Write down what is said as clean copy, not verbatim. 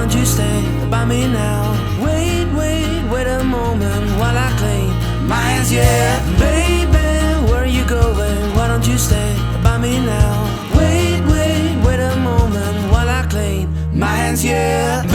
don't you stay by me now? Wait, wait, wait a moment while I clean my hands, yeah. Baby, where are you going? Why don't you stay by me now? Wait, wait, wait a moment while I clean my hands, yeah.